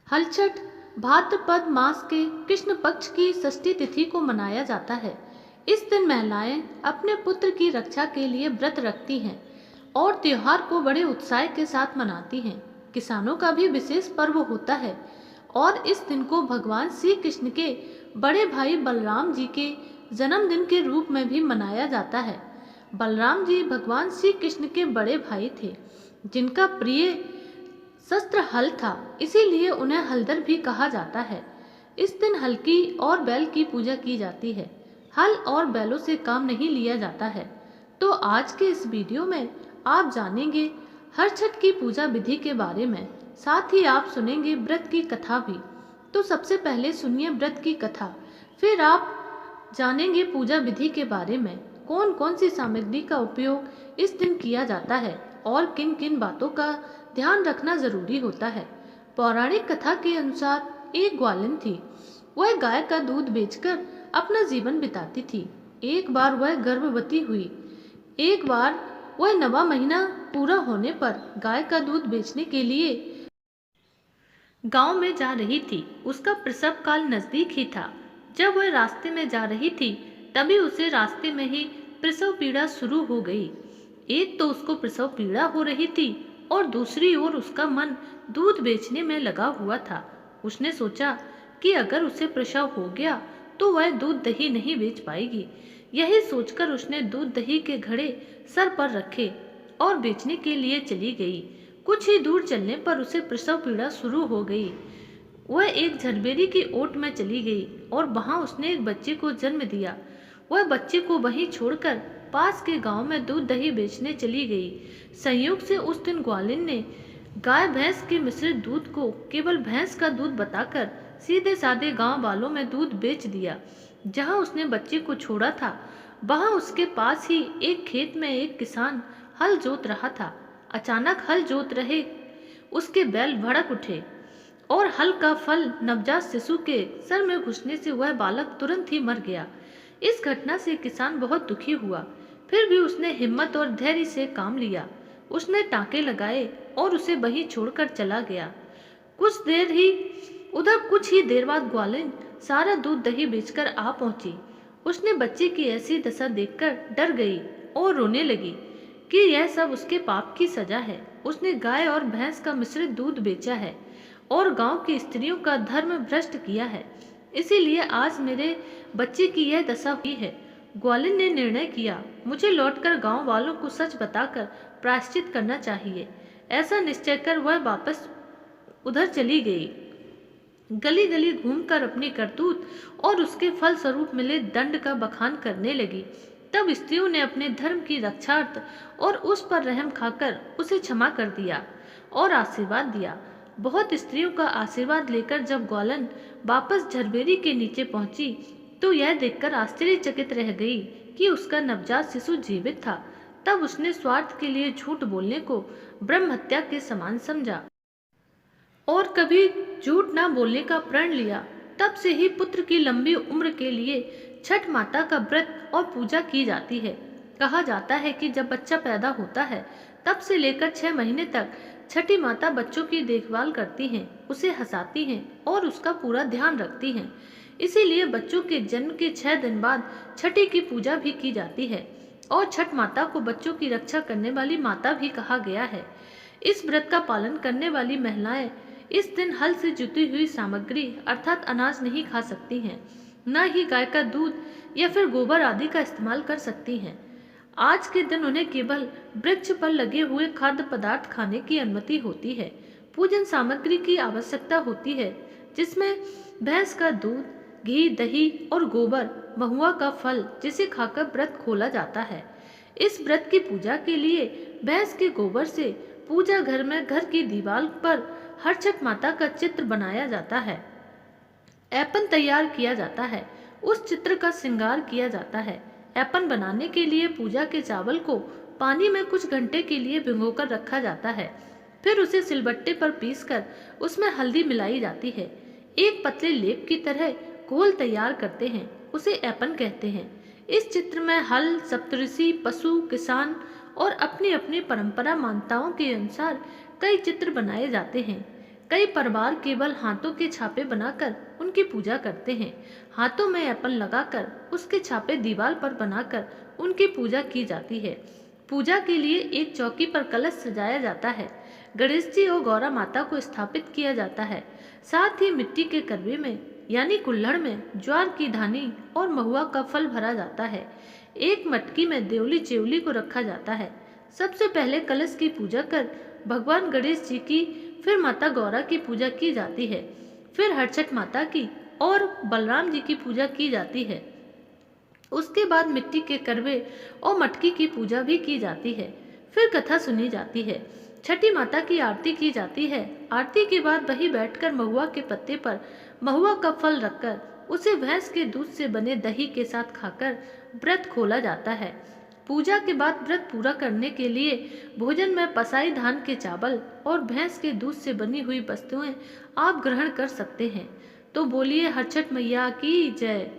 हल छठ भाद्रपद मास के कृष्ण पक्ष की षष्ठी तिथि को मनाया जाता है। इस दिन महिलाएं अपने पुत्र की रक्षा के लिए व्रत रखती हैं और त्योहार को बड़े उत्साह के साथ मनाती हैं। किसानों का भी विशेष पर्व होता है और इस दिन को भगवान श्री कृष्ण के बड़े भाई बलराम जी के जन्मदिन के रूप में भी मनाया जाता है। बलराम जी भगवान श्री कृष्ण के बड़े भाई थे, जिनका प्रिय शस्त्र हल था, इसीलिए उन्हें हलधर भी कहा जाता है। इस दिन हल की और बैल की पूजा की जाती है। हल और बैलों से काम नहीं लिया जाता है। तो आज के इस वीडियो में आप जानेंगे हर छठ की पूजा विधि के बारे में, साथ ही आप सुनेंगे व्रत की कथा भी। तो सबसे पहले सुनिए व्रत की कथा, फिर आप जानेंगे पूजा विधि के बारे में, कौन कौन सी सामग्री का उपयोग इस दिन किया जाता है और किन किन बातों का ध्यान रखना जरूरी होता है। पौराणिक कथा के अनुसार एक ग्वालिन थी। वह गाय का दूध बेचकर अपना जीवन बिताती थी। एक बार वह गर्भवती हुई। एक बार वह 9वां महीना पूरा होने पर गाय का दूध बेचने के लिए गांव में जा रही थी। उसका प्रसव काल नजदीक ही था। जब वह रास्ते में जा रही थी, तभी उसे रास्ते में ही प्रसव पीड़ा शुरू हो गई। एक तो उसको प्रसव पीड़ा हो रही थी और दूसरी ओर उसका मन दूध बेचने में लगा हुआ था। उसने सोचा कि अगर उसे प्रसव हो गया तो वह दूध दही नहीं बेच पाएगी। यही सोचकर उसने दूध दही के घड़े सर पर रखे और बेचने के लिए चली गई। कुछ ही दूर चलने पर उसे प्रसव पीड़ा शुरू हो गई। वह एक झरबेरी की ओट में चली गई और वहां उसने एक बच्चे को जन्म दिया। वह बच्चे को वहीं छोड़कर पास के गांव में दूध दही बेचने चली गई। संयोग से उस दिन ग्वालिन ने गाय भैंस के मिश्रित दूध को केवल भैंस का दूध बताकर सीधे साधे गांव वालों में दूध बेच दिया। जहां उसने बच्चे को छोड़ा था, वहां उसके पास ही एक खेत में एक किसान हल जोत रहा था। अचानक हल जोत रहे उसके बैल भड़क उठे और हल का फल नवजात शिशु के सर में घुसने से वह बालक तुरंत ही मर गया। इस घटना से किसान बहुत दुखी हुआ, फिर भी उसने हिम्मत और धैर्य से काम लिया। उसने टाँके लगाए और उसे वहीं छोड़कर चला गया। कुछ ही देर बाद ग्वालिन सारा दूध दही बेचकर आ पहुंची। उसने बच्चे की ऐसी दशा देखकर डर गई और रोने लगी कि यह सब उसके पाप की सजा है। उसने गाय और भैंस का मिश्रित दूध बेचा है और गांव की स्त्रियों का धर्म भ्रष्ट किया है, इसीलिए आज मेरे बच्चे की यह दशा हुई है। ग्वालिन ने निर्णय किया, मुझे लौटकर गांव वालों को सच बताकर प्रायश्चित करना चाहिए। ऐसा निश्चय कर वह वापस उधर चली गई। गली गली घूमकर अपनी करतूत और उसके फल स्वरूप मिले दंड का बखान करने लगी। तब स्त्रियों ने अपने धर्म की रक्षार्थ और उस पर रहम खाकर उसे क्षमा कर दिया और आशीर्वाद दिया। बहुत स्त्रियों का आशीर्वाद लेकर जब ग्वालिन वापस झरबेरी के नीचे पहुंची, तो यह देखकर आश्चर्यचकित रह गई कि उसका नवजात शिशु जीवित था। तब उसने स्वार्थ के लिए झूठ बोलने को ब्रह्म हत्या के समान समझा और कभी झूठ न बोलने का प्रण लिया। तब से ही पुत्र की लंबी उम्र के लिए छठ माता का व्रत और पूजा की जाती है। कहा जाता है कि जब बच्चा पैदा होता है, तब से लेकर 6 महीने तक छठी माता बच्चों की देखभाल करती हैं, उसे हंसाती हैं और उसका पूरा ध्यान रखती हैं। इसीलिए बच्चों के जन्म के 6 दिन बाद छठी की पूजा भी की जाती है और छठ माता को बच्चों की रक्षा करने वाली माता भी कहा गया है। इस व्रत का पालन करने वाली महिलाएं इस दिन हल से जुटी हुई सामग्री अर्थात अनाज नहीं खा सकती हैं, न ही गाय का दूध या फिर गोबर आदि का इस्तेमाल कर सकती हैं। आज के दिन उन्हें केवल वृक्ष पर लगे हुए खाद्य पदार्थ खाने की अनुमति होती है। पूजन सामग्री की आवश्यकता होती है, जिसमें भैंस का दूध, घी, दही और गोबर, महुआ का फल, जिसे खाकर व्रत खोला जाता है। इस व्रत की पूजा के लिए भैंस के गोबर से पूजा घर में घर की दीवार पर हर छठ माता का चित्र बनाया जाता है। ऐपन तैयार किया जाता है, उस चित्र का श्रृंगार किया जाता है। ऐपन बनाने के लिए पूजा के चावल को पानी में कुछ घंटे के लिए भिगोकर रखा जाता है। फिर उसे सिलबट्टे पर पीसकर उसमें हल्दी मिलाई जाती है। एक पतले लेप की तरह घोल तैयार करते हैं, उसे ऐपन कहते हैं। इस चित्र में हल, सप्तऋषि, पशु, किसान और अपनी अपनी परंपरा मान्यताओं के अनुसार कई चित्र बनाए जाते हैं। कई परिवार केवल हाथों के छापे बनाकर उनकी पूजा करते हैं। हाथों में एप्पल लगाकर उसके छापे दीवार पर बनाकर उनकी पूजा की जाती है। पूजा के लिए एक चौकी पर कलश सजाया जाता है। गणेश जी और गौरा माता को स्थापित किया जाता है। साथ ही मिट्टी के करवे में यानी कुल्हड़ में ज्वार की धानी और महुआ का फल भरा जाता है। एक मटकी में देवली चेवली को रखा जाता है। सबसे पहले कलश की पूजा कर भगवान गणेश जी की, फिर माता गौरा की पूजा की जाती है। फिर हरछठ माता की और बलराम जी की पूजा की जाती है। उसके बाद मिट्टी के करवे और मटकी की पूजा भी की जाती है। फिर कथा सुनी जाती है। छठी माता की आरती की जाती है। आरती के बाद वही बैठकर महुआ के पत्ते पर महुआ का फल रखकर उसे भैंस के दूध से बने दही के साथ खाकर व्रत खोला जाता है। पूजा के बाद व्रत पूरा करने के लिए भोजन में पसाई धान के चावल और भैंस के दूध से बनी हुई वस्तुएं आप ग्रहण कर सकते हैं। तो बोलिए हर छठ मैया की जय।